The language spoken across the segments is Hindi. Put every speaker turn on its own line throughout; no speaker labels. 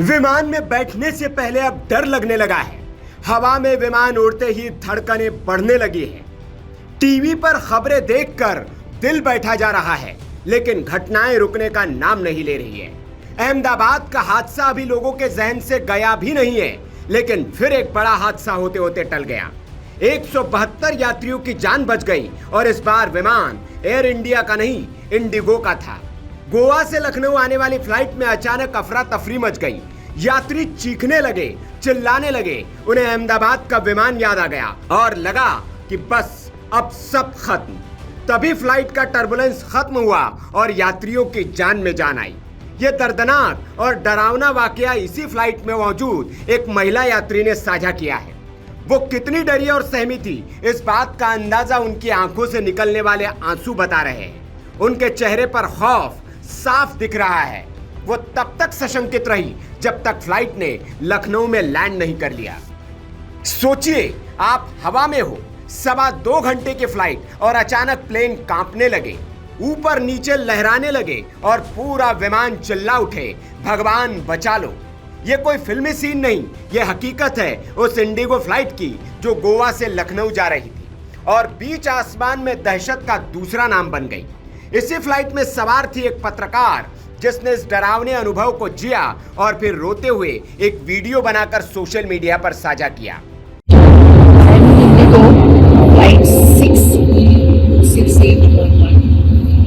विमान में बैठने से पहले अब डर लगने लगा है। हवा में विमान उड़ते ही धड़कनें बढ़ने लगी हैं। टीवी पर खबरें देखकर दिल बैठा जा रहा है, लेकिन घटनाएं रुकने का नाम नहीं ले रही है। अहमदाबाद का हादसा अभी लोगों के जहन से गया भी नहीं है, लेकिन फिर एक बड़ा हादसा होते होते टल गया। 172 यात्रियों की जान बच गई और इस बार विमान एयर इंडिया का नहीं, इंडिगो का था। गोवा से लखनऊ आने वाली फ्लाइट में अचानक अफरा तफरी मच गई। यात्री चीखने लगे, चिल्लाने लगे। उन्हें अहमदाबाद का विमान याद आ गया और लगा कि बस अब सब खत्म। तभी फ्लाइट का टर्बुलेंस खत्म हुआ और यात्रियों की जान में जान आई। यह दर्दनाक और डरावना वाकया इसी फ्लाइट में मौजूद एक महिला यात्री ने साझा किया है। वो कितनी डरी और सहमी थी, इस बात का अंदाजा उनकी आंखों से निकलने वाले आंसू बता रहे हैं। उनके चेहरे पर खौफ साफ दिख रहा है। वो तब तक सशंकित रही जब तक फ्लाइट ने लखनऊ में लैंड नहीं कर लिया। सोचिए, आप हवा में हो, 2.25 घंटे की फ्लाइट और अचानक प्लेन कांपने लगे, ऊपर नीचे लहराने लगे और पूरा विमान चिल्ला उठे, भगवान बचा लो। ये कोई फिल्मी सीन नहीं, ये हकीकत है उस इंडिगो फ्लाइट की जो गोवा से लखनऊ जा रही थी और बीच आसमान में दहशत का दूसरा नाम बन गई। इसी फ्लाइट में सवार थी एक पत्रकार जिसने इस डरावने अनुभव को जिया और फिर रोते हुए एक वीडियो बनाकर सोशल मीडिया पर साझा किया।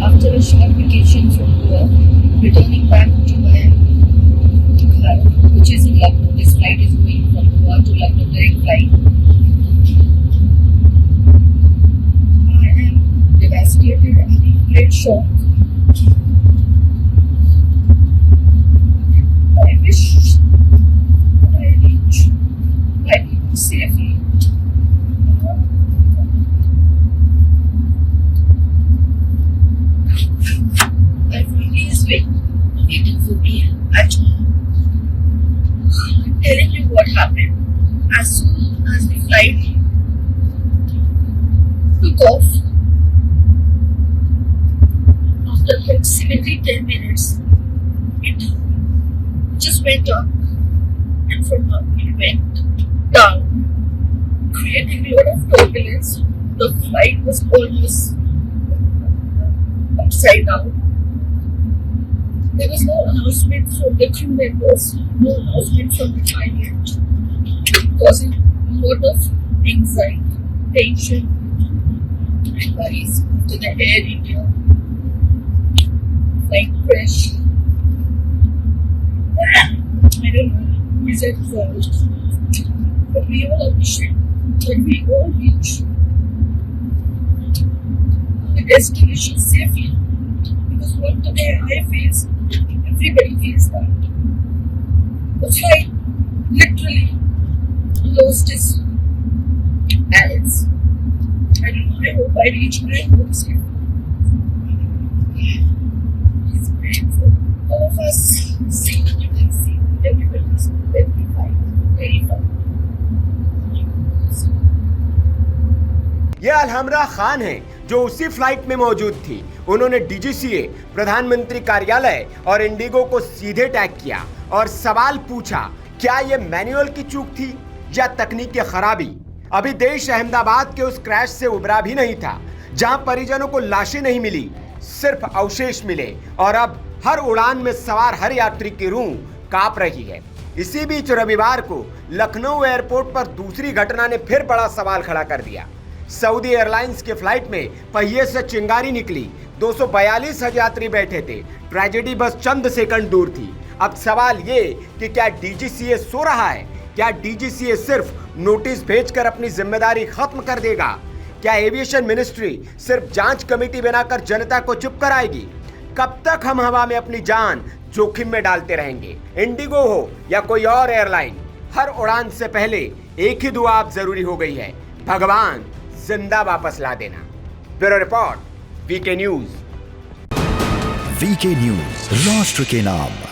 After a short vacation from Goa, returning back to my car, which is in Lucknow. This flight is going from Goa to Lucknow direct flight. I am devastated and in great shock. I wish that I reach my people safely. My family is waiting for me at home. I'm telling you what happened. As soon as the flight took off, after approximately 10 minutes, it just went up and from up it went down, creating a lot of turbulence. The flight was almost upside down. There was no announcement from the crew members, no announcement from the pilot, causing a lot of anxiety, tension, and worries to the Air India flight crash. I don't know who is at fault, but we all are wishing that we all reach the destination safely. Because what today I face, everybody feels that. The flight literally lost its balance. I don't know, I hope I reach my home safe. Please pray for all of us. See, you can see everybody is very fine, very fine.
यह अलहमरा खान है जो उसी फ्लाइट में मौजूद थी। उन्होंने डीजीसीए, प्रधानमंत्री कार्यालय और इंडिगो को सीधे टैग किया और सवाल पूछा, क्या यह मैनुअल की चूक थी या तकनीकी खराबी? अभी देश अहमदाबाद के उस क्रैश से उबरा भी नहीं था, जहां परिजनों को लाशें नहीं मिली, सिर्फ अवशेष मिले और अब हर उड़ान में सवार हर यात्री की रूह कांप रही है। इसी बीच रविवार को लखनऊ एयरपोर्ट पर दूसरी घटना ने फिर बड़ा सवाल खड़ा कर दिया। सऊदी एयरलाइंस के फ्लाइट में पहिए से चिंगारी निकली। 242 यात्री बैठे थे। ट्रेजेडी बस चंद सेकंड दूर थी। अब सवाल ये कि क्या डीजीसीए सो रहा है? क्या डीजीसीए सिर्फ नोटिस भेजकर अपनी जिम्मेदारी खत्म कर देगा? क्या एविएशन मिनिस्ट्री सिर्फ जांच कमेटी बनाकर जनता को चुप कराएगी? कब तक हम हवा में अपनी जान जोखिम में डालते रहेंगे? इंडिगो हो या कोई और एयरलाइन, हर उड़ान से पहले एक ही दुआ अब जरूरी हो गई है, भगवान जिंदा वापस ला देना। Bureau report, VK news.
VK news, राष्ट्र के नाम।